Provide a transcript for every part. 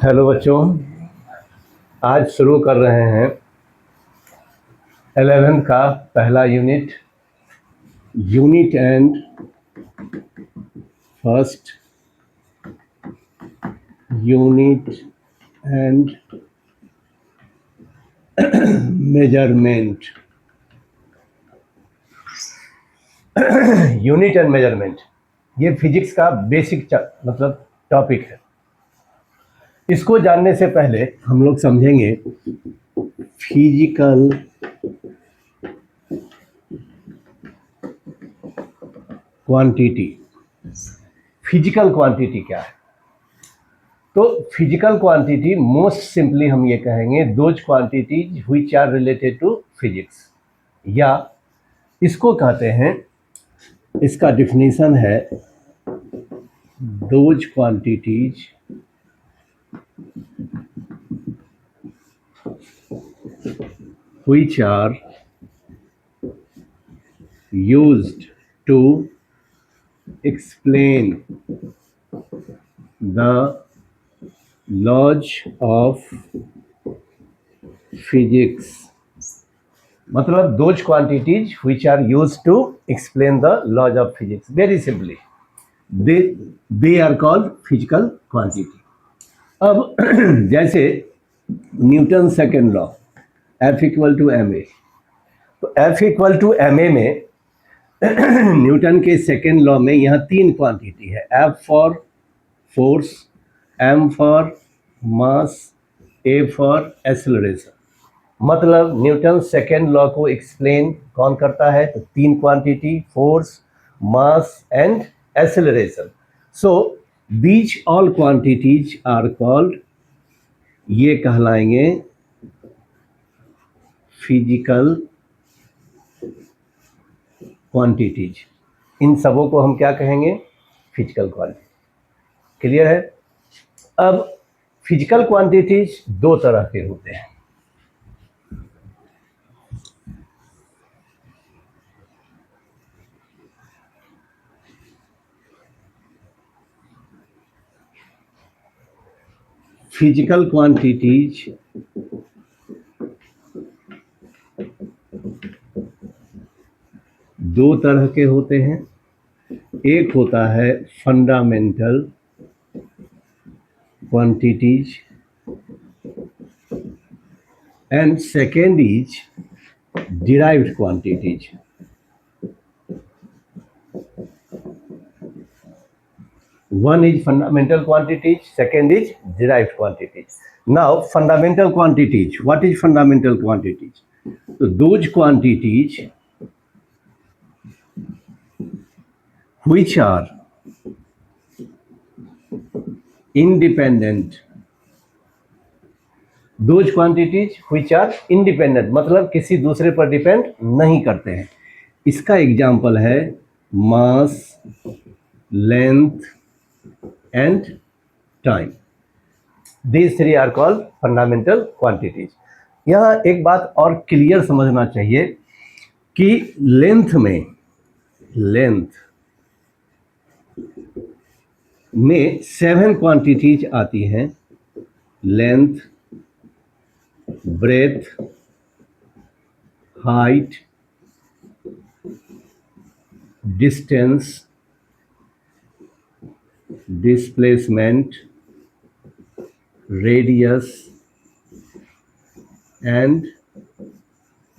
Hello बच्चों, आज शुरू कर रहे हैं 11th का पहला unit and first unit and measurement. Unit and measurement ये फिजिक्स का बेसिक मतलब टॉपिक है। इसको जानने से पहले हम लोग समझेंगे फिजिकल क्वांटिटी। फिजिकल क्वांटिटी क्या है? तो फिजिकल क्वांटिटी मोस्ट सिंपली हम ये कहेंगे those quantities which are related to physics, या इसको कहते हैं, इसका डिफिनीशन है those quantities which are used to explain the laws of physics। मतलब those quantities which are used to explain the laws of physics, very simply they are called physical quantity। अब जैसे Newton second law F equal to M A, तो F equal to M A में Newton के second law में यहाँ तीन quantity है, F for force, M for mass, A for acceleration. मतलब न्यूटन सेकेंड लॉ को एक्सप्लेन कौन करता है? तो तीन quantity, force, mass and acceleration. So these all quantities are called, ये कहलाएंगे फिजिकल क्वांटिटीज। इन सबों को हम क्या कहेंगे? Physical quantity. क्लियर है? अब फिजिकल क्वांटिटीज दो तरह के होते हैं। फिजिकल क्वांटिटीज दो तरह के होते हैं। एक होता है fundamental quantities and second is derived quantities. One is fundamental quantities, second is derived quantities. Now fundamental quantities, what is fundamental quantities? So those quantities which are independent, those quantities which are independent मतलब किसी दूसरे पर depend नहीं करते हैं। इसका example है मास, length and time। These three are called fundamental quantities। यहाँ एक बात और क्लियर समझना चाहिए कि लेंथ में 7 क्वांटिटीज आती हैं। Length, breadth, height, distance, displacement, radius and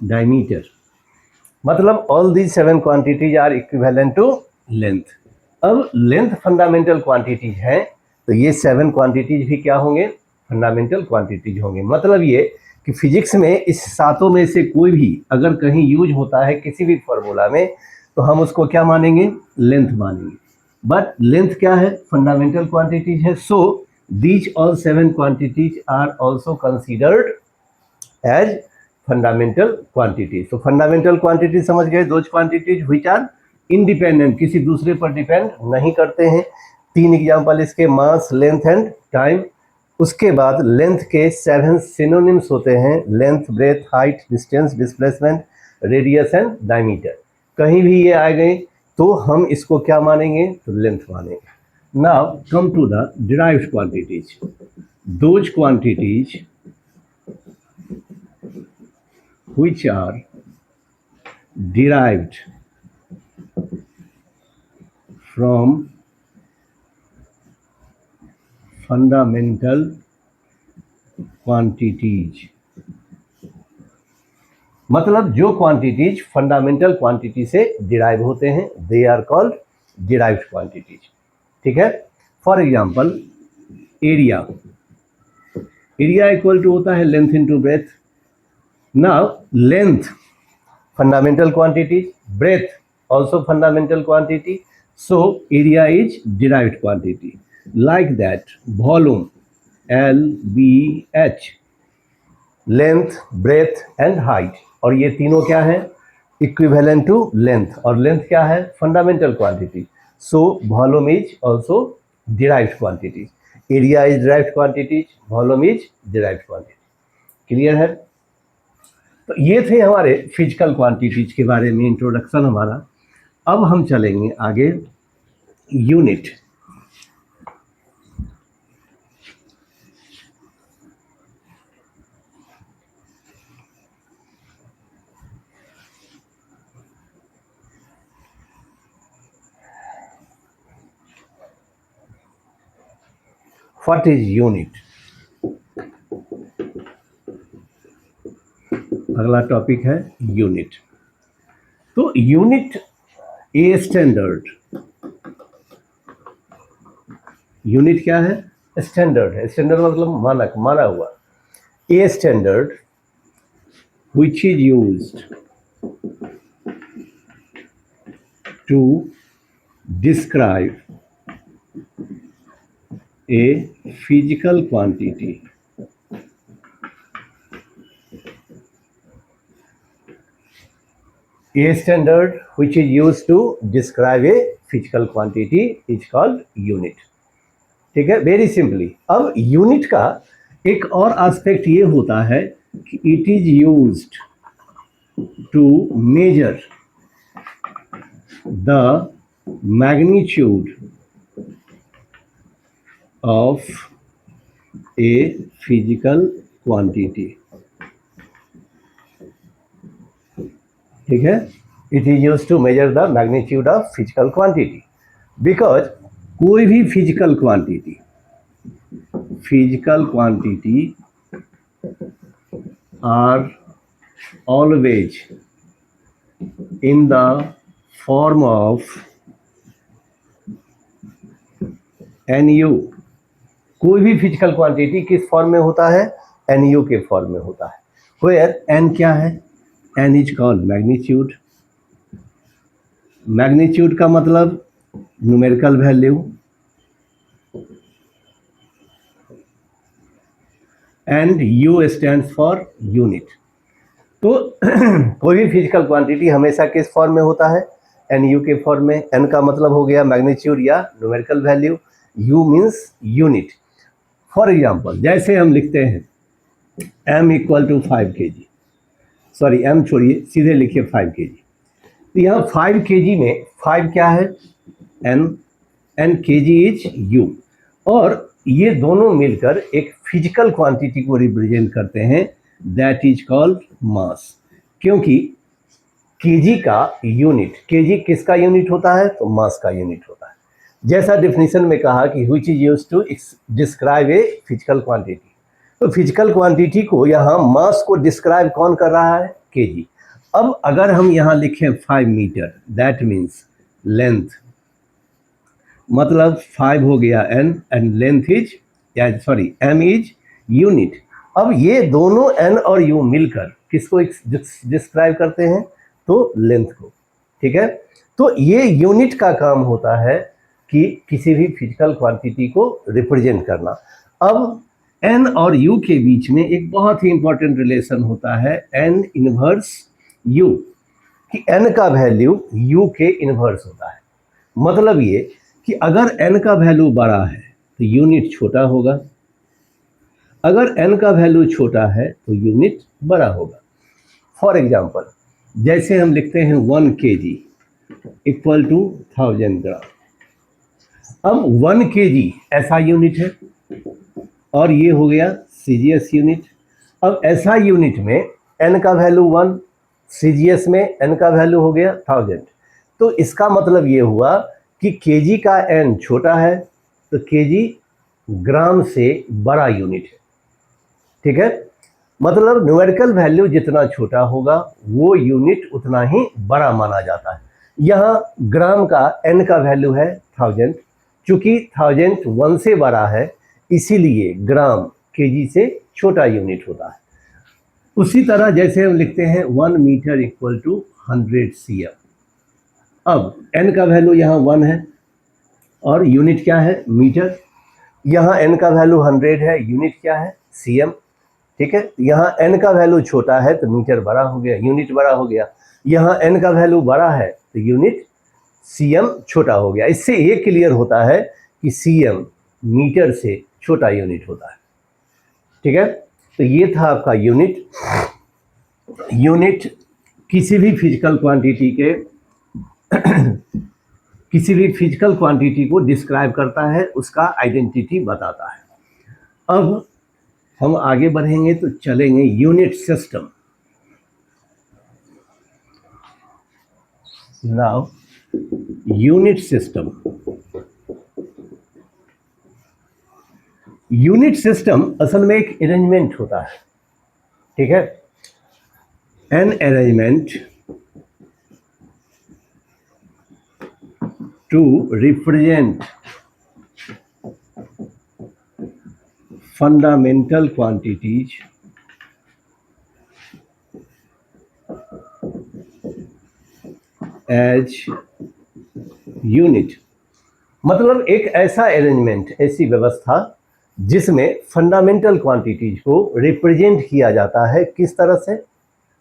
diameter। मतलब all these 7 quantities are equivalent to length। अब लेंथ फंडामेंटल क्वांटिटीज है, तो ये 7 क्वांटिटीज भी क्या होंगे? फंडामेंटल क्वांटिटीज होंगे। मतलब ये कि फिजिक्स में इस सातों में से कोई भी अगर कहीं यूज होता है किसी भी फॉर्मूला में, तो हम उसको क्या मानेंगे? लेंथ मानेंगे। बट लेंथ क्या है? फंडामेंटल क्वांटिटीज है। So these all 7 quantities are also considered as fundamental quantities. तो फंडामेंटल क्वांटिटीज समझ गए, those quantities which are independent, किसी दूसरे पर डिपेंड नहीं करते हैं। तीन एग्जाम्पल इसके, मास, लेंथ एंड टाइम। उसके बाद लेंथ के 7 सिनोनिम्स होते हैं, length, breadth, height, distance, displacement, radius and diameter. कहीं भी ये आ गए तो हम इसको क्या मानेंगे? तो लेंथ मानेंगे। Now come to the derived quantities. those quantities which are derived from fundamental quantities, मतलब जो क्वांटिटीज फंडामेंटल क्वांटिटी से डिराइव होते हैं, they are called derived quantities. ठीक है. For example area, area equal to होता है length into breadth. Now length fundamental quantity, breadth also fundamental quantity, so area is derived quantity. Like that, volume LBH, length, breadth and height, और ये तीनों क्या है? Equivalent to length, और length क्या है? Fundamental quantity. So volume is also derived quantity. Area is derived quantity, volume is derived quantity. Clear है? तो ये थे हमारे फिजिकल क्वांटिटीज के बारे में इंट्रोडक्शन हमारा. अब हम चलेंगे आगे यूनिट. What is unit? अगला टॉपिक है यूनिट. तो यूनिट ए स्टैंडर्ड. यूनिट क्या है? स्टैंडर्ड है. स्टैंडर्ड मतलब मानक, माना हुआ. A standard which is used to describe a physical quantity. A standard which is used to describe a physical quantity is called unit. ठीक है, वेरी सिंपली. अब यूनिट का एक और एस्पेक्ट ये होता है कि it is used to measure the magnitude of a physical quantity. ठीक है, it is used to measure the magnitude of physical quantity. Because कोई भी physical quantity are always in the form of NU. कोई भी physical quantity किस form में होता है? NU के फॉर्म में होता है. वेयर N क्या है? N is called magnitude. Magnitude का मतलब numerical value, and U stands for unit. तो कोई भी फिजिकल क्वांटिटी हमेशा किस फॉर्म में होता है? NU के फॉर्म में. N का मतलब हो गया मैग्नीट्यूड या numerical value. U means unit. For example जैसे हम लिखते हैं M equal to 5 kg. Sorry, M छोड़िए, सीधे लिखिए 5 kg. तो यहाँ 5 kg में 5 क्या है? N, and kg is U. और ये दोनों मिलकर एक फिजिकल क्वांटिटी को रिप्रेजेंट करते हैं, दैट इज कॉल्ड मास. क्योंकि kg का यूनिट, kg किसका यूनिट होता है? तो मास का यूनिट होता है. जैसा डेफिनेशन में कहा कि which is used to describe a physical quantity. तो फिजिकल क्वांटिटी को यहाँ मास को डिस्क्राइब कौन कर रहा है? kg. अब अगर हम यहाँ लिखें 5 मीटर, दैट मीन्स लेंथ, मतलब 5 हो गया n, एंड लेंथ इज, या सॉरी m इज यूनिट. अब ये दोनों n और u मिलकर किसको डिस्क्राइब करते हैं? तो लेंथ को. ठीक है, तो ये यूनिट का काम होता है कि किसी भी फिजिकल क्वांटिटी को रिप्रेजेंट करना. अब n और u के बीच में एक बहुत ही इंपॉर्टेंट रिलेशन होता है, n इनवर्स u, कि n का वैल्यू u के इनवर्स होता है. मतलब ये कि अगर n का वैल्यू बड़ा है तो यूनिट छोटा होगा, अगर n का वैल्यू छोटा है तो यूनिट बड़ा होगा. फॉर एग्जांपल जैसे हम लिखते हैं 1 kg इक्वल टू 1000 ग्राम. अब 1 kg ऐसा यूनिट है, और ये हो गया सीजीएस यूनिट। अब एसआई यूनिट में एन का वैल्यू 1, सीजीएस में एन का वैल्यू हो गया 1000। तो इसका मतलब ये हुआ कि केजी का एन छोटा है तो केजी ग्राम से बड़ा यूनिट है। ठीक है, मतलब न्यूमेरिकल वैल्यू जितना छोटा होगा वो यूनिट उतना ही बड़ा माना जाता है। यहाँ ग्राम का एन का वैल्यू है 1000, चूंकि 1000 1 से बड़ा है इसीलिए ग्राम केजी से छोटा यूनिट होता है। उसी तरह जैसे हम लिखते हैं 1 मीटर इक्वल टू 100 cm। अब एन का वैल्यू यहाँ 1 है और यूनिट क्या है मीटर। यहाँ एन का वैल्यू 100 है, यूनिट क्या है cm। ठीक है, यहाँ एन का वैल्यू छोटा है तो मीटर बड़ा हो गया, यूनिट बड़ा हो गया। यहाँ एन का वैल्यू बड़ा है तो यूनिट cm छोटा हो गया। इससे ये क्लियर होता है कि cm मीटर से छोटा यूनिट होता है। ठीक है, तो ये था आपका यूनिट। यूनिट किसी भी फिजिकल क्वांटिटी के किसी भी फिजिकल क्वांटिटी को डिस्क्राइब करता है, उसका आइडेंटिटी बताता है। अब हम आगे बढ़ेंगे तो चलेंगे unit system. Now unit system. Unit system असल में एक अरेंजमेंट होता है। ठीक है, an arrangement to represent fundamental quantities as unit। मतलब एक ऐसा अरेंजमेंट, ऐसी व्यवस्था जिसमें फंडामेंटल क्वांटिटीज को रिप्रेजेंट किया जाता है। किस तरह से?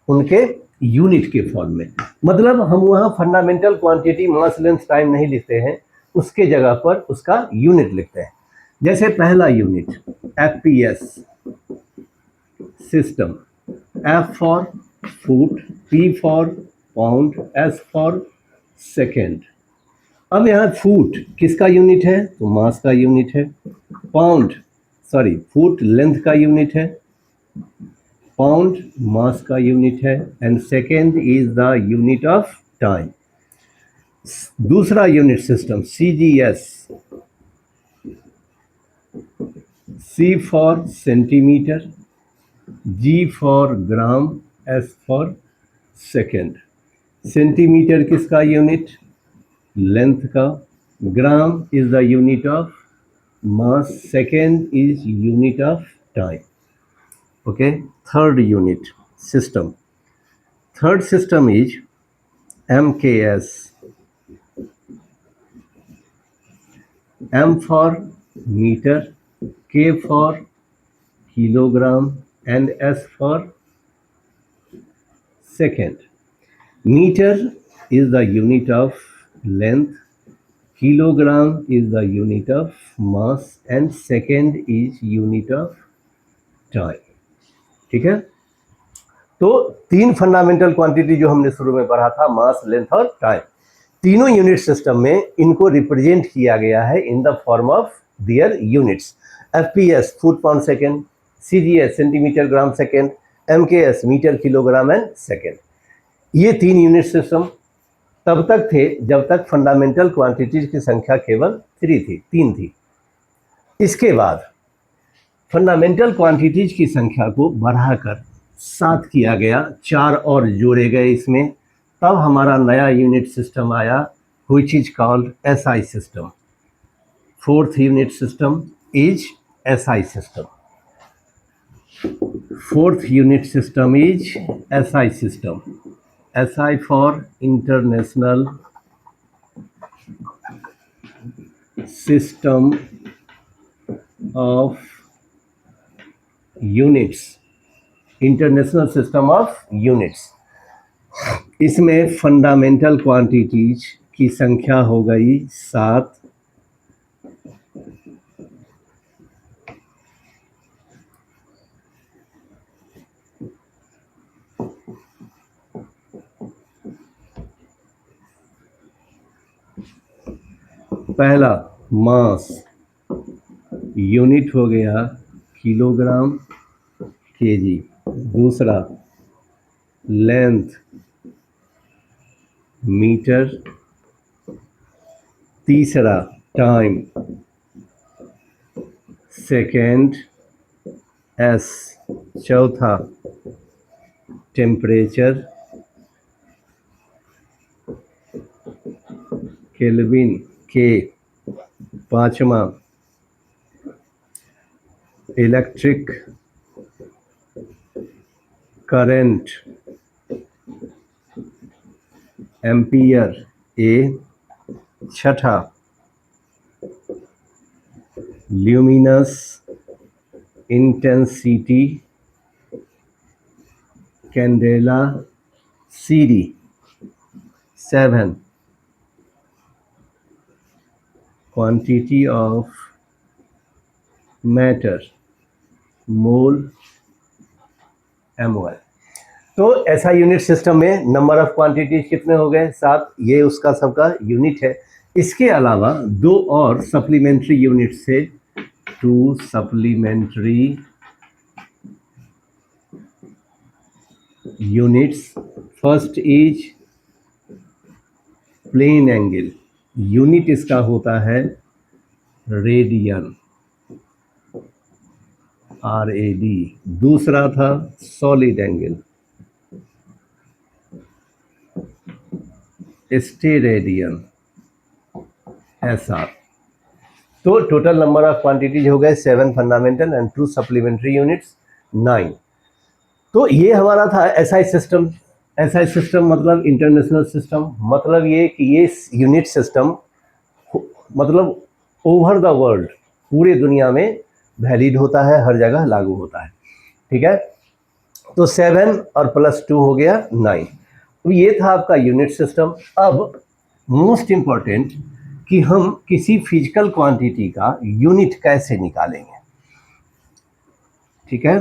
उनके यूनिट के फॉर्म में। मतलब हम वहाँ फंडामेंटल क्वांटिटी मास लेंथ टाइम नहीं लिखते हैं, उसके जगह पर उसका यूनिट लिखते हैं। जैसे पहला unit FPS system, F for foot, P for pound, S for second. अब यहाँ फुट किसका यूनिट है? तो मास का यूनिट है। फुट लेंथ का यूनिट है, पाउंड मास का यूनिट है, and second is the unit of time. दूसरा unit system CGS, C for centimetre, G for gram, S for second. Centimetre किसका यूनिट? लेंथ का। Gram is the unit of mass, second is unit of time. Okay, third unit system. Third system is MKS, M for meter, K for kilogram, and S for second. Meter is the unit of length, kilogram is the unit of mass, and second is unit of time. ठीक है, तो तीन fundamental quantity जो हमने शुरू में पढ़ा था, मास, लेंथ और टाइम, तीनों यूनिट सिस्टम में इनको रिप्रेजेंट किया गया है in the form of their units. FPS foot pound second, CGS centimetre gram second, MKS metre kilogram and second. ये तीन यूनिट सिस्टम तब तक थे जब तक फंडामेंटल क्वांटिटीज की संख्या केवल 3 थी। इसके बाद फंडामेंटल क्वांटिटीज की संख्या को बढ़ाकर 7 किया गया, 4 और जोड़े गए इसमें, तब हमारा नया यूनिट सिस्टम आया, which is called SI system. Fourth unit system is SI system. Fourth unit system is SI system. SI for international system of units, international system of units. इसमें फंडामेंटल क्वांटिटीज की संख्या हो गई 7। पहला मास unit हो गया kilogram kg, दूसरा length metre, तीसरा टाइम सेकेंड एस, चौथा टेम्परेचर केल्विन के, पांचवा इलेक्ट्रिक करंट एम्पियर ए, छठा luminous intensity candela C D, 7 quantity of matter mole mol। तो ऐसा यूनिट सिस्टम में नंबर ऑफ क्वांटिटीज कितने हो गए? 7। ये उसका सबका यूनिट है। इसके अलावा 2 और सप्लीमेंट्री यूनिट से 2 supplementary units. First is plane angle, unit इसका होता है रेडियन, RAD। दूसरा था सॉलिड एंगल, स्टेरेडियन, SR। तो टोटल नंबर ऑफ क्वांटिटीज हो गए 7 फंडामेंटल एंड 2 सप्लीमेंट्री यूनिट्स, 9। तो ये हमारा था SI सिस्टम। SI सिस्टम मतलब इंटरनेशनल सिस्टम, मतलब ये कि ये यूनिट सिस्टम मतलब ओवर द वर्ल्ड, पूरे दुनिया में वैलिड होता है, हर जगह लागू होता है। ठीक है, तो 7 और +2 हो गया 9। तो ये था आपका यूनिट सिस्टम। अब मोस्ट इम्पॉर्टेंट कि हम किसी फिजिकल क्वांटिटी का यूनिट कैसे निकालेंगे। ठीक है,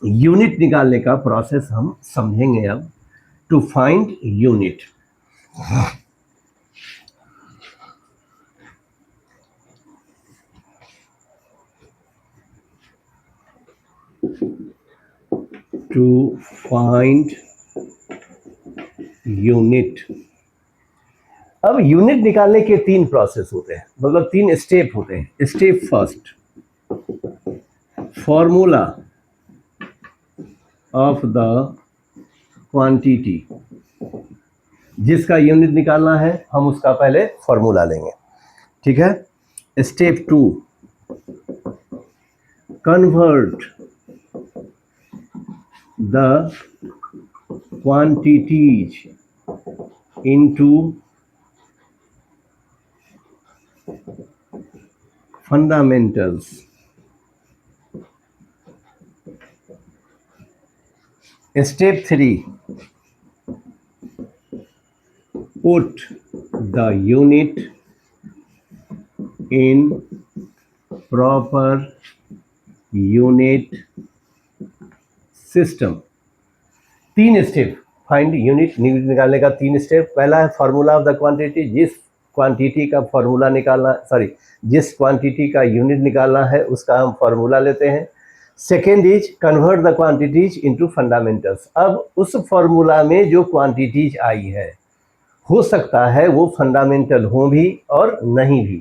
यूनिट निकालने का प्रोसेस हम समझेंगे अब। To find unit, to find unit. अब यूनिट निकालने के 3 प्रोसेस होते हैं, मतलब 3 स्टेप होते हैं। Step first, formula of the quantity, जिसका यूनिट निकालना है हम उसका पहले फॉर्मूला लेंगे। ठीक है। Step 2, convert the quantities into fundamentals. Step 3, put the unit in proper unit system। 3 step, find unit निकालने का 3 स्टेप। पहला है फॉर्मूला ऑफ द क्वांटिटी, जिस क्वांटिटी का फॉर्मूला निकालना, जिस क्वांटिटी का यूनिट निकालना है उसका हम फॉर्मूला लेते हैं। Second is convert the quantities into fundamentals. अब उस फॉर्मूला में जो क्वांटिटीज आई है हो सकता है वो फंडामेंटल हो भी और नहीं भी,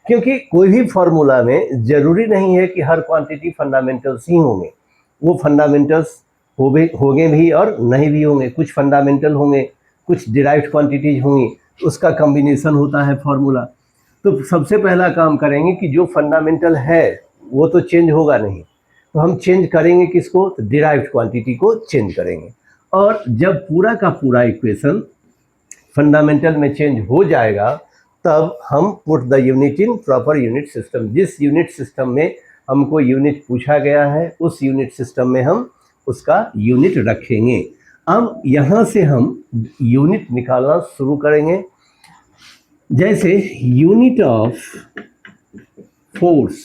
क्योंकि कोई भी फॉर्मूला में जरूरी नहीं है कि हर क्वांटिटी फंडामेंटल्स ही होंगे। वो फंडामेंटल्स होंगे भी और नहीं भी होंगे। कुछ फंडामेंटल होंगे, कुछ डिराइव्ड क्वांटिटीज होंगी, उसका कॉम्बिनेशन होता है फॉर्मूला। तो सबसे पहला काम करेंगे कि जो फंडामेंटल है वो तो चेंज होगा नहीं, तो हम चेंज करेंगे किसको? तो डिराइव्ड क्वांटिटी को चेंज करेंगे। और जब पूरा का पूरा इक्वेशन फंडामेंटल में चेंज हो जाएगा तब हम put the unit in proper unit system. जिस यूनिट सिस्टम में हमको यूनिट पूछा गया है उस यूनिट सिस्टम में हम उसका यूनिट रखेंगे। अब यहाँ से हम यूनिट निकालना शुरू करेंगे। जैसे unit of force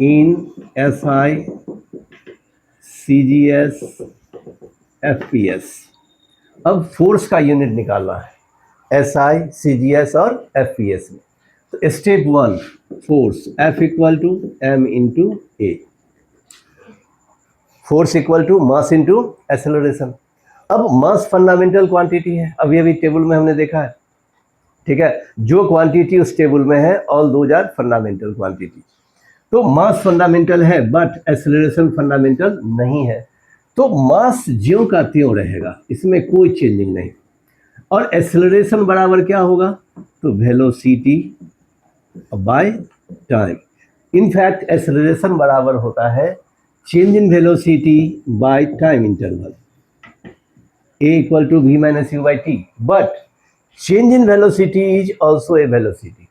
in SI CGS FPS। अब फोर्स का यूनिट निकालना है SI CGS और FPS में। तो step 1 force F equal to m into a, force equal to mass into acceleration. अब मास फंडामेंटल क्वांटिटी है, अभी अभी टेबल में हमने देखा है, ठीक है, जो क्वांटिटी उस टेबल में है all those are fundamental quantity. तो मास फंडामेंटल है बट एक्सेलरेशन फंडामेंटल नहीं है, तो मास ज्यों का त्यों रहेगा, इसमें कोई चेंजिंग नहीं। और एक्सेलरेशन बराबर क्या होगा, तो velocity by time. In fact acceleration बराबर होता है change in velocity by time interval, a equal to v minus u by t. But change in velocity is also a velocity,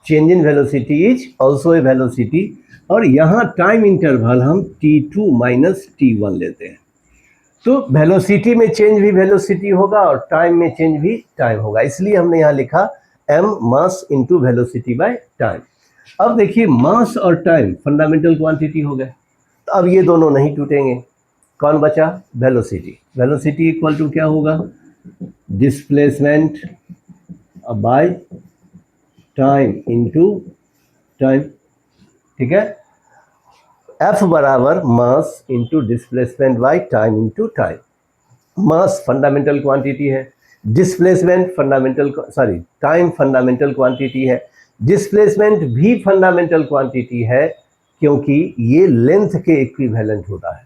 change in velocity is also a velocity. और यहाँ time interval हम t2 minus t1 लेते हैं, तो velocity में change भी velocity होगा और टाइम में चेंज भी टाइम होगा, इसलिए हमने यहाँ लिखा m mass into velocity by time. अब देखिए मास और टाइम फंडामेंटल क्वांटिटी हो गए, तो अब ये दोनों नहीं टूटेंगे, कौन बचा, वेलोसिटी। वेलोसिटी इक्वल टू क्या होगा, displacement by time into time, ठीक है। F बराबर mass into displacement by time into time. Mass fundamental quantity है, displacement fundamental time fundamental quantity है, डिस्प्लेसमेंट भी फंडामेंटल क्वांटिटी है, क्योंकि ये लेंथ के इक्विवेलेंट होता है।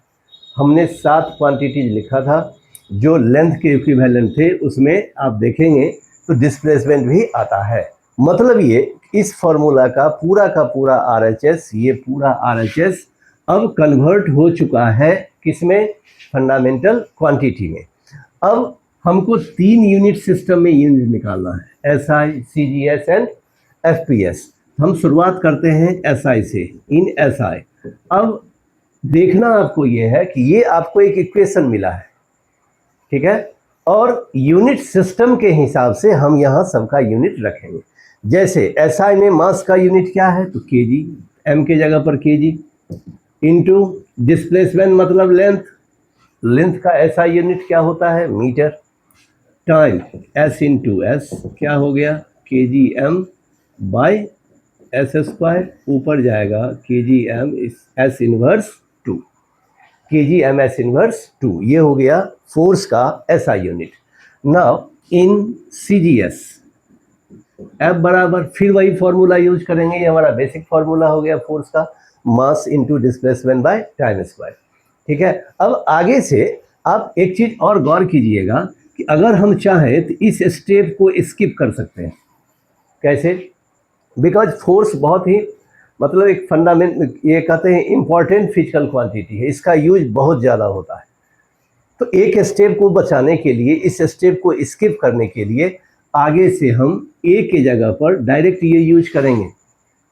हमने 7 क्वांटिटीज लिखा था, जो लेंथ के इक्विवेलेंट थे उसमें आप देखेंगे तो डिस्प्लेसमेंट भी आता है। मतलब ये इस फॉर्मूला का पूरा RHS, ये पूरा RHS अब कन्वर्ट हो चुका है किसमें, फंडामेंटल क्वांटिटी में। अब हमको 3 यूनिट सिस्टम में यूनिट निकालना है, SI, CGS एंड FPS। हम शुरुआत करते हैं SI से। इन SI अब देखना आपको ये है कि ये आपको एक इक्वेशन मिला है, ठीक है, और यूनिट सिस्टम के हिसाब से हम यहाँ सबका यूनिट रखेंगे। जैसे SI में मास का यूनिट क्या है, तो kg, m के जगह पर kg, इंटू डिस्प्लेसमेंट मतलब लेंथ, लेंथ का SI यूनिट क्या होता है, metre, time s into s क्या हो गया, kgm बाई एस स्क्वायर, ऊपर जाएगा kgm S inverse 2, kgm S inverse 2, ये हो गया फोर्स का SI unit. Now in CGS F बराबर फिर वही फॉर्मूला यूज करेंगे, ये हमारा बेसिक फॉर्मूला हो गया फोर्स का, मास into displacement by time square, ठीक है। अब आगे से आप एक चीज और गौर कीजिएगा कि अगर हम चाहें तो इस स्टेप को स्किप कर सकते हैं। कैसे, बिकॉज फोर्स बहुत ही मतलब एक फंडामेंट, ये कहते हैं इम्पॉर्टेंट फिजिकल क्वांटिटी है, इसका यूज बहुत ज़्यादा होता है। तो एक स्टेप को बचाने के लिए, इस स्टेप को स्किप करने के लिए आगे से हम ए के जगह पर डायरेक्ट ये यूज करेंगे,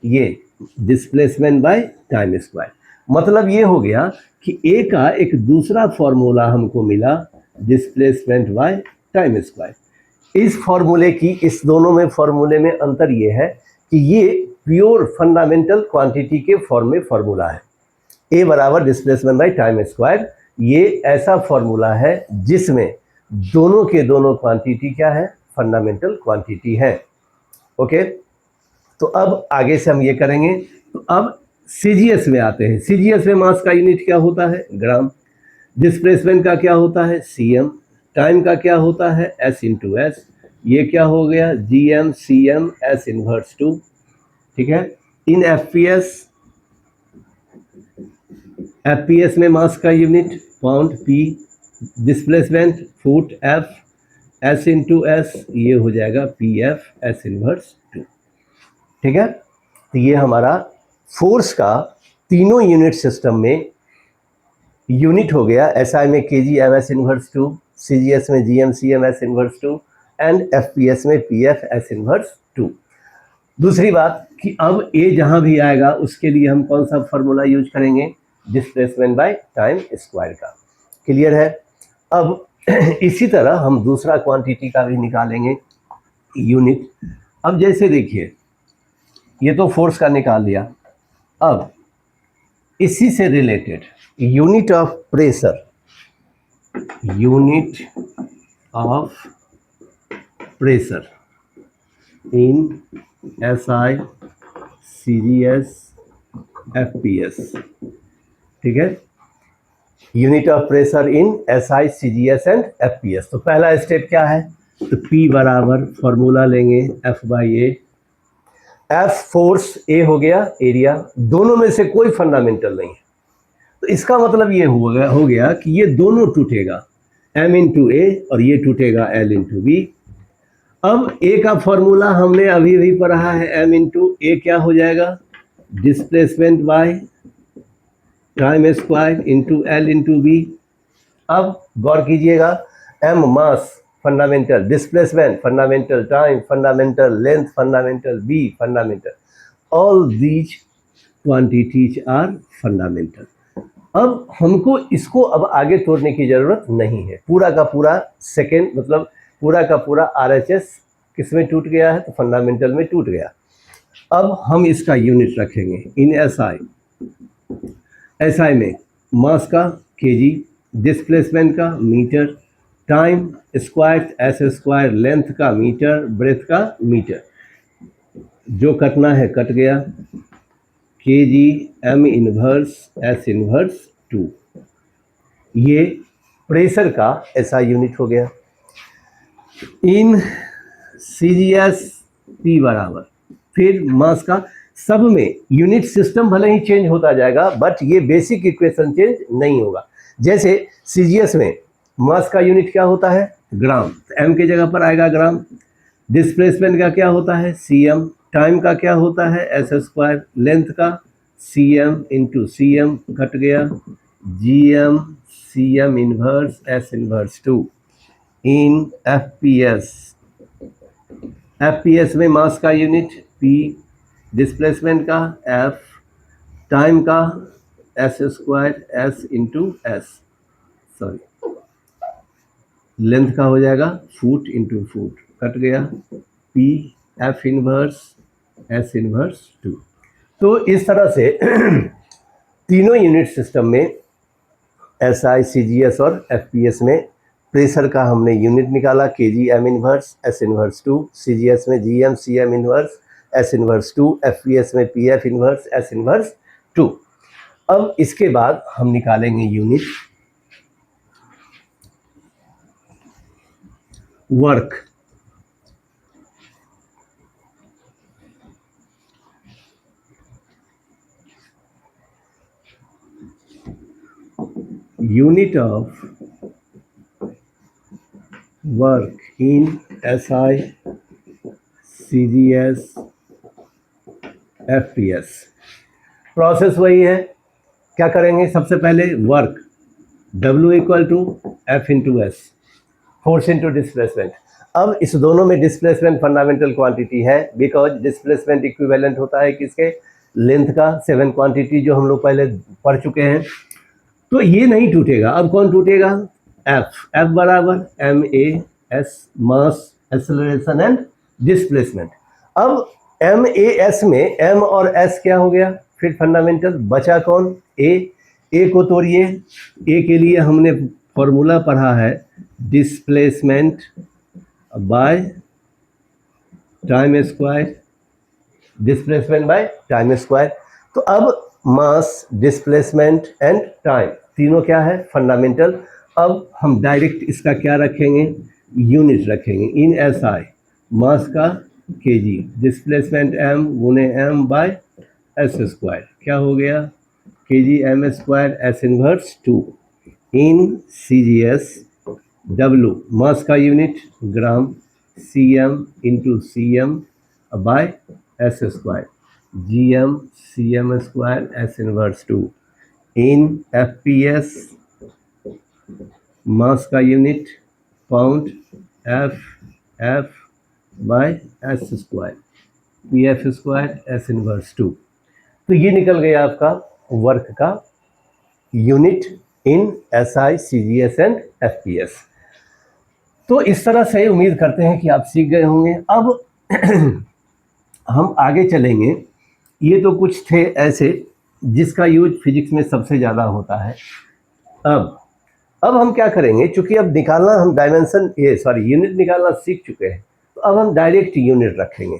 ये डिस्प्लेसमेंट बाय टाइम स्क्वायर। मतलब ये हो गया कि ए का एक दूसरा फॉर्मूला हमको मिला, डिस्प्लेसमेंट बाय टाइम स्क्वायर। इस फॉर्मूले की, इस दोनों में फॉर्मूले में अंतर ये है कि ये प्योर फंडामेंटल क्वांटिटी के फॉर्म में फॉर्मूला है। ए बराबर डिस्प्लेसमेंट बाय टाइम स्क्वायर, ये ऐसा फॉर्मूला है जिसमें दोनों के दोनों क्वांटिटी क्या है, फंडामेंटल क्वांटिटी है। ओके, तो अब आगे से हम ये करेंगे। तो अब CGS में आते हैं। CGS में मास का यूनिट क्या होता है, ग्राम, डिस्प्लेसमेंट का क्या होता है, CM, टाइम का क्या होता है, S इंटू एस, ये क्या हो गया, GM CM S इनवर्स 2, ठीक है। इन FPS में मास का unit pound, P, displacement foot, F, S into S, ये हो जाएगा PF S इनवर्स 2, ठीक है। तो ये हमारा फोर्स का तीनों यूनिट सिस्टम में यूनिट हो गया। SI में kgm S इनवर्स 2, CGS में GM CM S inverse 2 and FPS में PF S इनवर्स 2। दूसरी बात कि अब ए जहाँ भी आएगा उसके लिए हम कौन सा फॉर्मूला यूज करेंगे, डिस्प्लेसमेंट बाय टाइम स्क्वायर का। क्लियर है। अब इसी तरह हम दूसरा क्वांटिटी का भी निकालेंगे यूनिट। अब जैसे देखिए, ये तो फोर्स का निकाल दिया, अब इसी से related unit of pressure, unit of pressure in SI CGS FPS, ठीक है, unit of pressure in SI CGS and FPS। तो पहला स्टेप क्या है, तो P बराबर फॉर्मूला लेंगे F/A, F फोर्स, A हो गया एरिया, दोनों में से कोई फंडामेंटल नहीं है, तो इसका मतलब ये हो गया कि ये दोनों टूटेगा, M इंटू ए और ये टूटेगा L इंटू बी। अब ए का फॉर्मूला हमने अभी अभी पढ़ा है, M इंटू ए क्या हो जाएगा, displacement by time square into L into b. अब गौर कीजिएगा, M mass fundamental, displacement fundamental, time fundamental, length fundamental, b fundamental, all these quantities are fundamental. अब हमको इसको अब आगे तोड़ने की जरूरत नहीं है, पूरा का पूरा सेकेंड मतलब पूरा का पूरा RHS किस में टूट गया है, तो फंडामेंटल में टूट गया। अब हम इसका यूनिट रखेंगे इन SI में मास का kg, डिस्प्लेसमेंट का metre, time square S square, length का मीटर, ब्रेथ का मीटर, जो कटना है कट गया, kg M inverse S inverse 2, ये प्रेशर का SI यूनिट हो गया। इन CGS P बराबर, फिर मास का, सब में यूनिट सिस्टम भले ही चेंज होता जाएगा बट ये बेसिक इक्वेशन चेंज नहीं होगा। जैसे CGS में मास का यूनिट क्या होता है, ग्राम, तो M की जगह पर आएगा ग्राम, डिस्प्लेसमेंट का क्या होता है CM, टाइम का क्या होता है S स्क्वायर, लेंथ का CM इंटू CM कट गया, GM CM inverse S inverse 2। In FPS में मास का यूनिट P, डिस्प्लेसमेंट का F, टाइम का S square S into S, sorry length का हो जाएगा फुट इंटू फुट, कट गया, P F inverse S inverse 2। तो इस तरह से तीनों यूनिट सिस्टम में SI CGS और FPS में प्रेशर का हमने यूनिट निकाला, kg M inverse S inverse 2, CGS में GM CM inverse S inverse 2, FPS में PF इनवर्स S इनवर्स 2। अब इसके बाद हम निकालेंगे unit work. Unit of work in SI CGS FPS, process वही है। क्या करेंगे, सबसे पहले work W equal to F into s, force into displacement. अब इस दोनों में डिस्प्लेसमेंट फंडामेंटल क्वांटिटी है, बिकॉज डिस्प्लेसमेंट इक्विवेलेंट होता है किसके, लेंथ का, 7 क्वांटिटी जो हम लोग पहले पढ़ चुके हैं। तो ये नहीं टूटेगा, अब कौन टूटेगा, F बराबर MAS, mass acceleration and displacement. अब MAS में M और S क्या हो गया, फिर फंडामेंटल बचा कौन, A को तोड़िए, A के लिए हमने फॉर्मूला पढ़ा है displacement by time square, displacement by time square. तो अब मास, डिस्प्लेसमेंट एंड टाइम तीनों क्या है, फंडामेंटल। अब हम डायरेक्ट इसका क्या रखेंगे, यूनिट रखेंगे इन SI, मास का kg, डिस्प्लेसमेंट M गुने M बाय S स्क्वायर, क्या हो गया, kg M square S inverse 2। In CGS W, mass का unit gram, CM into CM by S square, GM CM square S inverse 2। In FPS, mass का unit pound, F by S square, PF square S inverse 2। तो ये निकल गया आपका work का unit in SI CGS and FPS। तो इस तरह से उम्मीद करते हैं कि आप सीख गए होंगे। अब हम आगे चलेंगे, ये तो कुछ थे ऐसे जिसका यूज फिजिक्स में सबसे ज़्यादा होता है। अब हम क्या करेंगे, चूंकि अब निकालना हम डायमेंशन यूनिट निकालना सीख चुके हैं, तो अब हम डायरेक्ट यूनिट रखेंगे।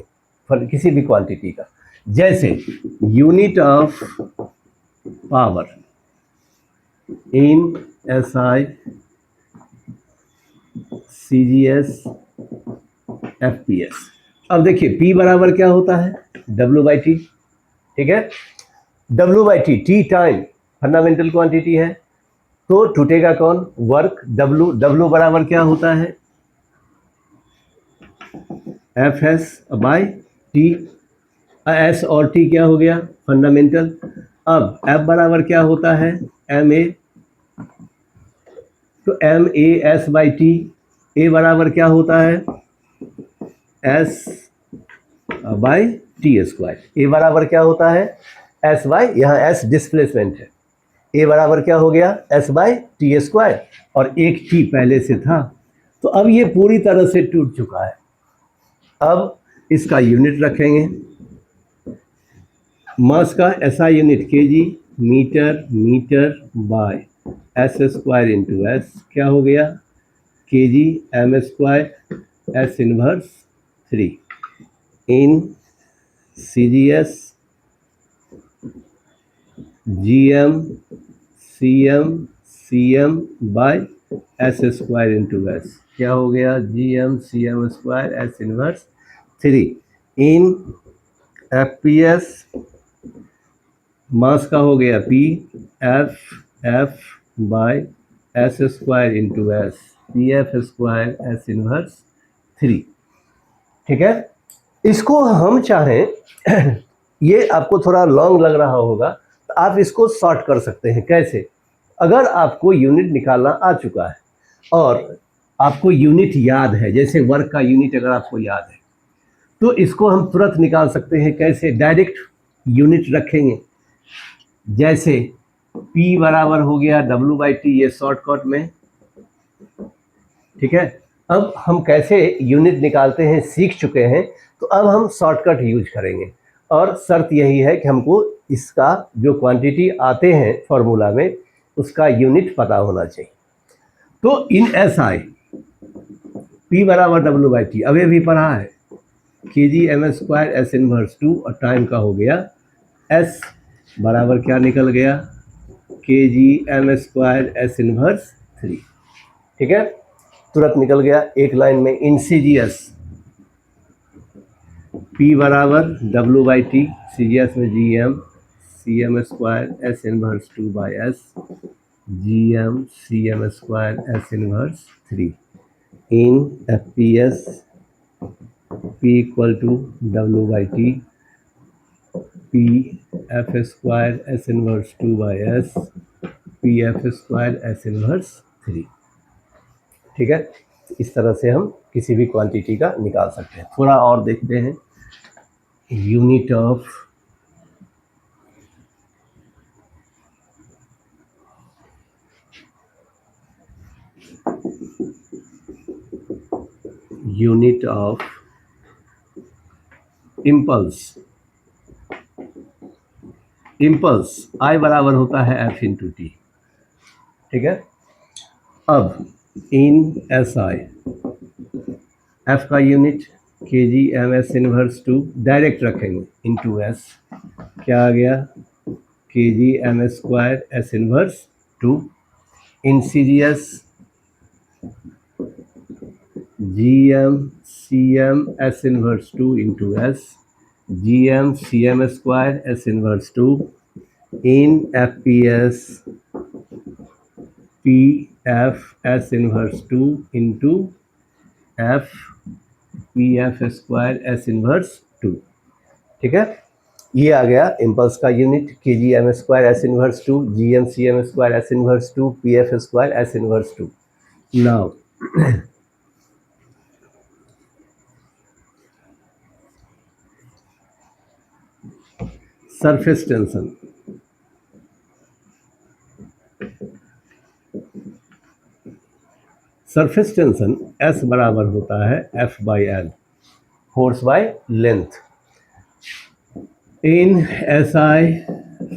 किसी भी क्वांटिटी का। जैसे unit of power in SI CGS FPS। अब देखिए P बराबर क्या होता है, W/T, ठीक है। W/T T time fundamental quantity है, तो टूटेगा कौन, वर्क। W बराबर क्या होता है, FS/T। S और T क्या हो गया, फंडामेंटल। अब F बराबर क्या होता है, MA, तो MAS/T। A बराबर क्या होता है, S/T²। A बराबर क्या होता है, यहाँ S डिस्प्लेसमेंट है, A बराबर क्या हो गया, S/T², और एक T पहले से था, तो अब ये पूरी तरह से टूट चुका है। अब इसका यूनिट रखेंगे, मास का SI unit kg, metre S² into S, क्या हो गया, kg m² S inverse 3 in CGS GM CM/S² into S, क्या हो गया, GM CM² S inverse 3 in FPS। Mass का हो गया P, F/S² into S, PF² S inverse 3, ठीक है। इसको हम चाहें ये आपको थोड़ा लॉन्ग लग रहा होगा, तो आप इसको शॉर्ट कर सकते हैं। कैसे, अगर आपको यूनिट निकालना आ चुका है और आपको यूनिट याद है, जैसे वर्क का यूनिट अगर आपको याद है, तो इसको हम तुरंत निकाल सकते हैं। कैसे, डायरेक्ट यूनिट रखेंगे। जैसे P बराबर हो गया W/T, ये शॉर्टकट में, ठीक है। अब हम कैसे यूनिट निकालते हैं सीख चुके हैं, तो अब हम शॉर्टकट यूज करेंगे, और शर्त यही है कि हमको इसका जो क्वांटिटी आते हैं फॉर्मूला में, उसका यूनिट पता होना चाहिए। तो इन SI P बराबर W/T अभी अभी पढ़ा है, kg m² S इनवर्स 2, और टाइम का हो गया S बराबर क्या निकल गया, kg m² S इनवर्स 3, ठीक है, तुरंत निकल गया एक लाइन में। इन CGS P बराबर W/T, CGS में GM CM² S inverse 2/S, GM CM² S inverse 3 in FPS P equal to W/T PF² S inverse 2/S, PF² S inverse 3, ठीक है। इस तरह से हम किसी भी क्वांटिटी का निकाल सकते हैं। थोड़ा और देखते हैं, unit of impulse. Impulse I बराबर होता है F इंटू टी, ठीक है। अब इन SI F का unit kg ms inverse 2, direct रखेंगे, इंटू S, क्या आ गया, kg m² S inverse 2 in CGS GM CM S inverse 2 into S, GM CM² S inverse 2 in FPS PF S inverse 2 into F PF² S inverse 2, ठीक है। ये आ गया impulse का unit, kg m² S inverse 2, GM CM² S inverse 2, PF² S inverse 2। Now surface tension, surface tension S बराबर होता है F/L, force by length. In SI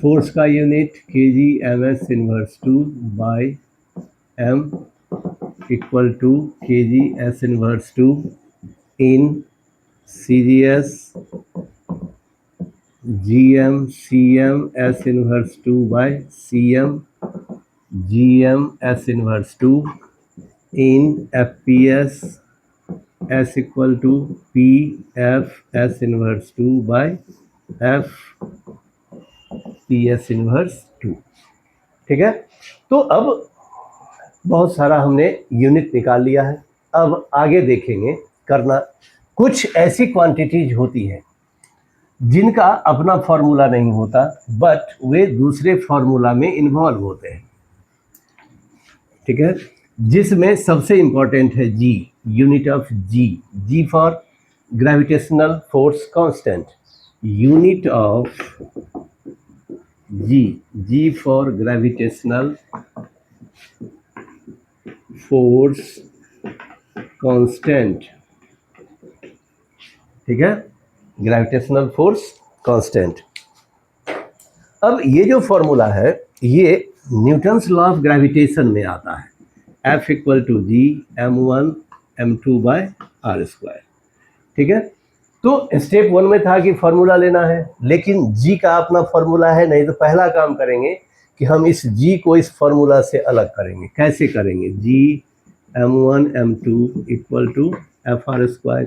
force का unit kg ms inverse 2/m equal to kg S inverse 2 in CGS GM CM S inverse 2 by CM GM S inverse 2 in FPS S equal to PF S inverse 2 by F PS inverse 2। ठीक है, तो अब बहुत सारा हमने unit निकाल लिया है। अब आगे देखेंगे करना, कुछ ऐसी क्वांटिटीज होती हैं जिनका अपना फॉर्मूला नहीं होता बट वे दूसरे फॉर्मूला में इन्वॉल्व होते हैं। ठीक है, जिसमें सबसे इंपॉर्टेंट है G, unit of G, G for gravitational force constant, unit of G, G for gravitational force constant. ठीक है, ग्रेविटेशनल फोर्स कांस्टेंट। अब ये जो फॉर्मूला है ये न्यूटन्स लॉ ऑफ ग्रेविटेशन में आता है, F equal to G m1 m2 by r square. ठीक है, तो स्टेप 1 में था कि फॉर्मूला लेना है, लेकिन जी का अपना फॉर्मूला है नहीं, तो पहला काम करेंगे कि हम इस जी को इस फॉर्मूला से अलग करेंगे। कैसे करेंगे? G m1 m2 equal to F R square,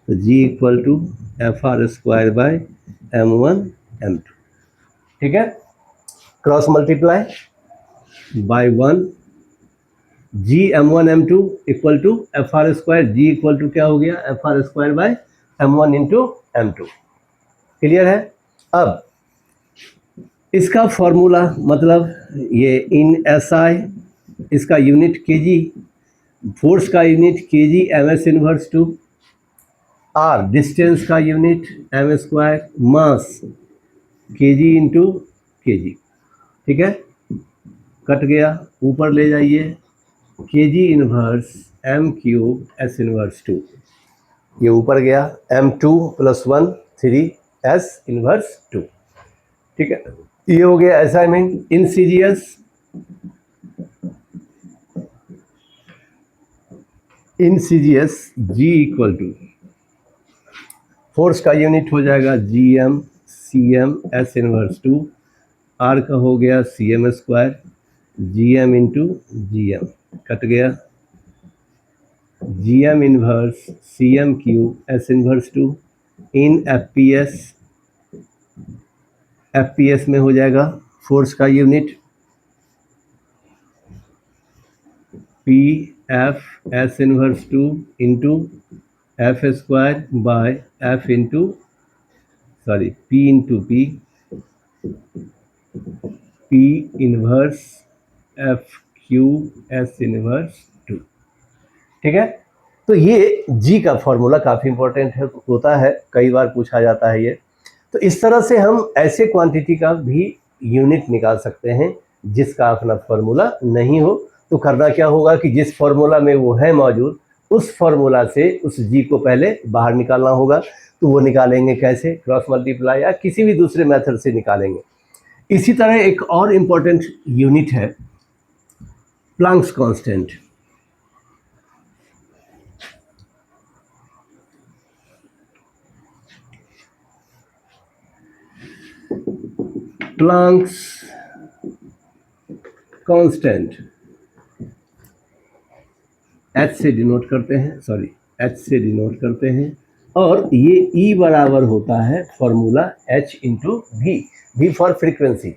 तो G equal to F R square by m1 m2। ठीक है, cross multiply by 1, G m1 m2 equal to F R square, G equal to क्या हो गया? F R square by m1 into m2। Clear है? अब इसका formula मतलब ये इन SI, इसका यूनिट kg, फोर्स का unit kg ms inverse 2, r distance का यूनिट m स्क्वायर, मास kg इंटू kg। ठीक है, कट गया, ऊपर ले जाइए, kg inverse m cube s inverse 2, ये ऊपर गया, m2 प्लस 1 3 s इनवर्स 2। ठीक है, ये हो गया assignment. In CGS G equal to force का यूनिट हो जाएगा GM CM S inverse 2, R का हो गया CM square, GM into GM, cut गया, GM inverse CM cube S inverse 2 in FPS में हो जाएगा फोर्स का unit PF S inverse 2 into F square by F into P into P inverse F cube S inverse 2। ठीक है, तो ये जी का फॉर्मूला काफ़ी इंपॉर्टेंट होता है, कई बार पूछा जाता है ये। तो इस तरह से हम ऐसे क्वांटिटी का भी यूनिट निकाल सकते हैं जिसका अपना फॉर्मूला नहीं हो। तो करना क्या होगा कि जिस फॉर्मूला में वो है मौजूद, उस फॉर्मूला से उस जी को पहले बाहर निकालना होगा। तो वो निकालेंगे कैसे? क्रॉस मल्टीप्लाई या किसी भी दूसरे मेथड से निकालेंगे। इसी तरह एक और इम्पोर्टेंट यूनिट है Planck's constant. Planck's constant H से डिनोट करते हैं, H से डिनोट करते हैं, और ये E बराबर होता है formula H into V, V for frequency.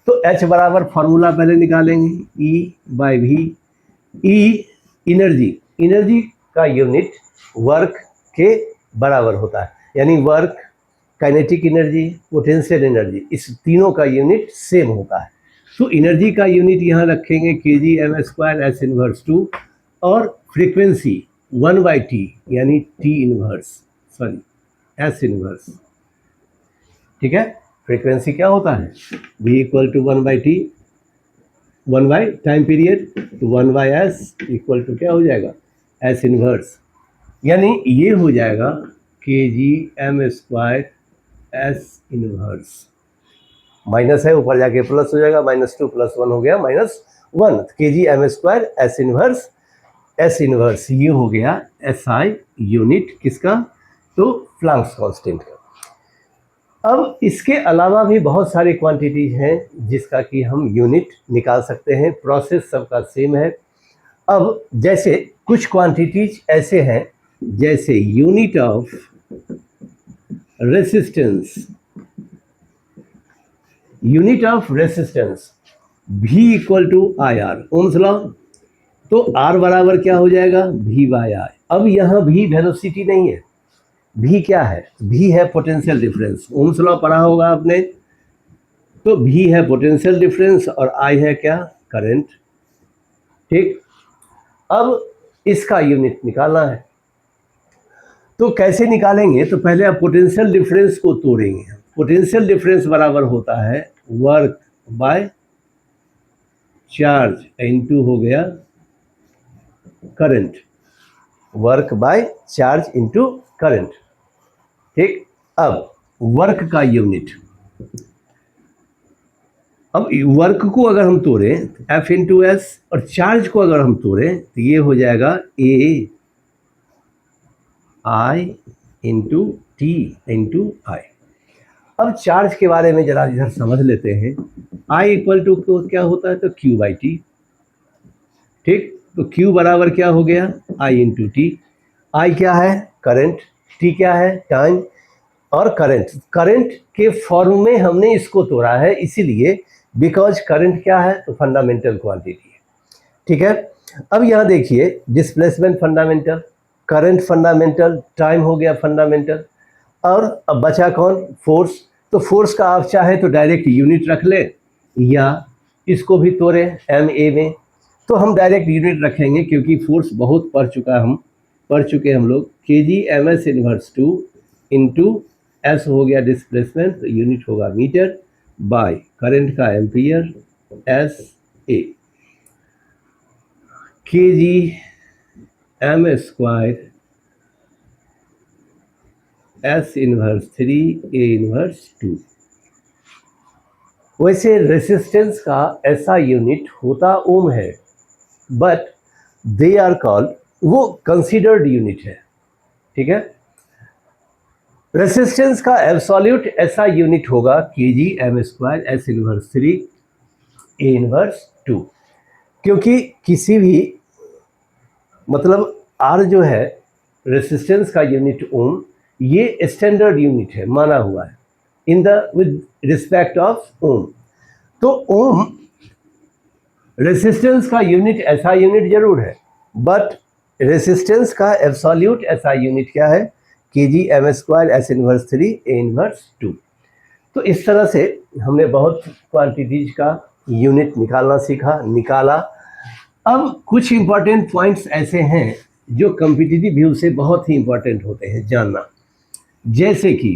तो H बराबर फॉर्मूला पहले निकालेंगे, E by V। E energy का यूनिट वर्क के बराबर होता है, यानी work, kinetic energy, potential energy, इस तीनों का यूनिट सेम होता है। तो एनर्जी का यूनिट यहाँ रखेंगे kg m square S inverse 2, और फ्रीक्वेंसी 1/t यानी T इनवर्स S इनवर्स। ठीक है, फ्रीक्वेंसी क्या होता है? V equal to 1/t, 1 by time period, तो 1/s इक्वल टू क्या हो जाएगा? S इनवर्स, यानी ये हो जाएगा kg m square S inverse. Minus है, ऊपर जाके प्लस हो जाएगा, -2 + 1 हो गया -1, kg m square S inverse, S inverse ये हो गया SI यूनिट किसका? तो प्लैंक्स कांस्टेंट का। अब इसके अलावा भी बहुत सारी क्वांटिटीज हैं जिसका कि हम यूनिट निकाल सकते हैं, प्रोसेस सबका सेम है। अब जैसे कुछ क्वांटिटीज ऐसे हैं जैसे unit of resistance, unit of resistance V equal to I R, Ohm's law, तो R बराबर क्या हो जाएगा V बाय आई। अब यहाँ V वेलोसिटी नहीं है, V क्या है, V है पोटेंशियल डिफरेंस, ओम्स लॉ पढ़ा होगा आपने, तो V है पोटेंशियल डिफरेंस और I है क्या, करंट। ठीक, अब इसका यूनिट निकालना है, तो कैसे निकालेंगे, तो पहले आप पोटेंशियल डिफरेंस को तोड़ेंगे। पोटेंशियल डिफरेंस बराबर होता है वर्क बाय चार्ज इनटू हो गया current, work by charge into current. ठीक, अब वर्क का यूनिट, अब वर्क को अगर हम तोड़ें F इंटू एस और चार्ज को अगर हम तोड़ें तो ये हो जाएगा A I into T into I. अब चार्ज के बारे में जरा इधर समझ लेते हैं। I इक्वल टू क्या होता है, तो Q बाई टी। ठीक, तो Q बराबर क्या हो गया I इंटू टी। I क्या है, करंट, T क्या है, टाइम, और करंट के फॉर्म में हमने इसको तोड़ा है, इसीलिए बिकॉज करंट क्या है, तो फंडामेंटल क्वांटिटी है। ठीक है, अब यहाँ देखिए displacement fundamental, current fundamental, time हो गया फंडामेंटल, और अब बचा कौन, फोर्स। तो फोर्स का आप चाहे तो डायरेक्ट यूनिट रख लें या इसको भी तोड़े MA में, तो हम डायरेक्ट यूनिट रखेंगे क्योंकि फोर्स बहुत पढ़ चुके हम लोग। kg ms inverse 2 into S हो गया डिस्प्लेसमेंट, तो यूनिट होगा मीटर, बाय करंट का ampere SA, kg m square S inverse 3 A inverse 2। वैसे रेसिस्टेंस का ऐसा यूनिट होता ओम है, बट दे आर कॉल्ड, वो कंसीडर्ड यूनिट है। ठीक है, रेसिस्टेंस का एब्सोल्यूट ऐसा यूनिट होगा kg m square S inverse 3 A inverse 2, क्योंकि किसी भी मतलब R जो है रेसिस्टेंस का यूनिट ओम, ये स्टैंडर्ड यूनिट है, माना हुआ है in the with respect of ohm. तो ओम रेसिस्टेंस का यूनिट ऐसा यूनिट जरूर है, बट रेसिस्टेंस का एब्सोल्यूट ऐसा यूनिट क्या है, kg m square S inverse 3 A inverse 2। तो इस तरह से हमने बहुत क्वांटिटीज का यूनिट निकाला। अब कुछ इंपॉर्टेंट पॉइंट्स ऐसे हैं जो कॉम्पिटिटिव व्यू से बहुत ही इंपॉर्टेंट होते हैं जानना, जैसे कि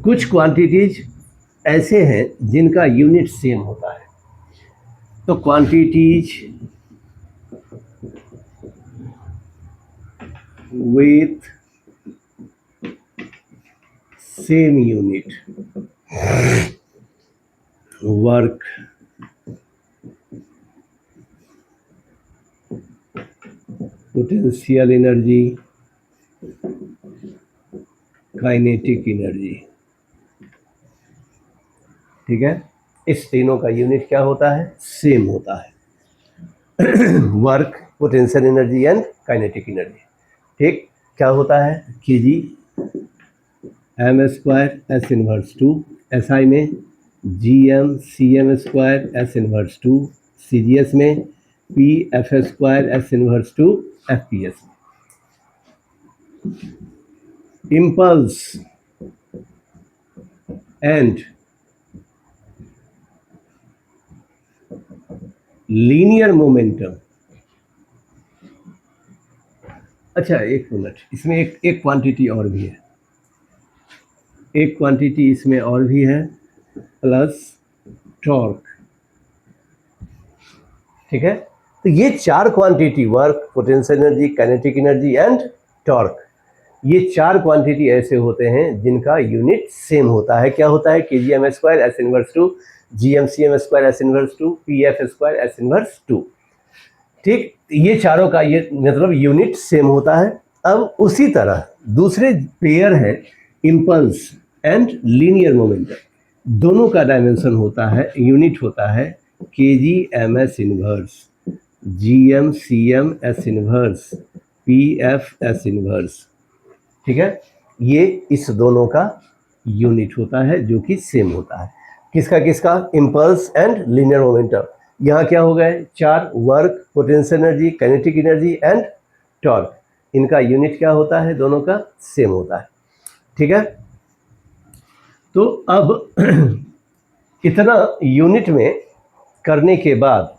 कुछ क्वांटिटीज ऐसे हैं जिनका यूनिट सेम होता है, तो quantities with same unit, work, potential energy, kinetic energy. ठीक है, इस तीनों का यूनिट क्या होता है, सेम होता है work, potential energy and kinetic energy. ठीक, क्या होता है, kg m square S inverse 2, SI में gm cm square S inverse 2, CGS में P F square S inverse 2 FPS। Impulse and linear momentum. अच्छा एक मिनट, इसमें एक क्वांटिटी और भी है, एक क्वांटिटी इसमें और भी है, प्लस टॉर्क। ठीक है, तो ये चार quantity, work, potential energy, kinetic energy and torque, ये चार क्वांटिटी ऐसे होते हैं जिनका यूनिट सेम होता है। क्या होता है, kg m square S inverse 2, gm cm square S inverse 2, pf square S inverse 2। ठीक, ये चारों का ये मतलब यूनिट सेम होता है। अब उसी तरह दूसरे पेयर है इम्पल्स एंड लीनियर मोमेंटम दोनों का डायमेंशन होता है, यूनिट होता है kg/ms inverse, gm/cm/s inverse, pf/s inverse. ठीक है, ये इस दोनों का यूनिट होता है जो कि सेम होता है। किसका किसका? Impulse and linear momentum. यहाँ क्या हो गए? चार, work, potential energy, kinetic energy and torque. इनका यूनिट क्या होता है? दोनों का सेम होता है। ठीक है, तो अब इतना यूनिट में करने के बाद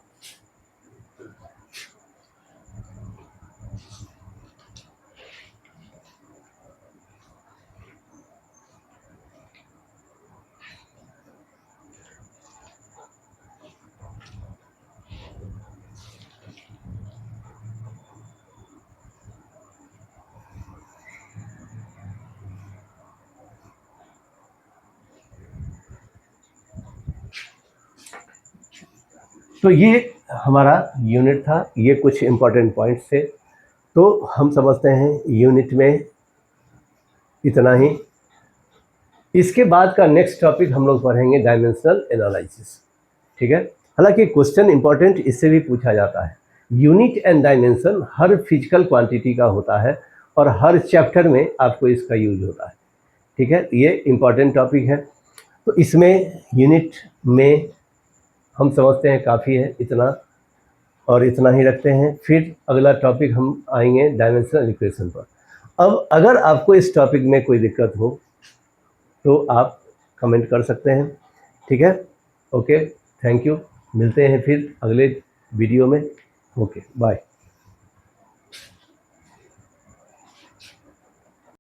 तो ये हमारा यूनिट था, ये कुछ इम्पोर्टेंट पॉइंट्स थे। तो हम समझते हैं यूनिट में इतना ही। इसके बाद का नेक्स्ट टॉपिक हम लोग पढ़ेंगे डायमेंशनल एनालिसिस। ठीक है, हालांकि क्वेश्चन इंपॉर्टेंट इससे भी पूछा जाता है। Unit and dimension her physical quantity का होता है और हर चैप्टर में आपको इसका यूज होता है। ठीक है, ये इम्पॉर्टेंट टॉपिक है। तो इसमें यूनिट में हम समझते हैं काफ़ी है इतना, और इतना ही रखते हैं। फिर अगला टॉपिक हम आएंगे डायमेंशनल इक्वेशन पर। अब अगर आपको इस टॉपिक में कोई दिक्कत हो तो आप कमेंट कर सकते हैं। ठीक है, ओके, थैंक यू। मिलते हैं फिर अगले वीडियो में। Okay, bye.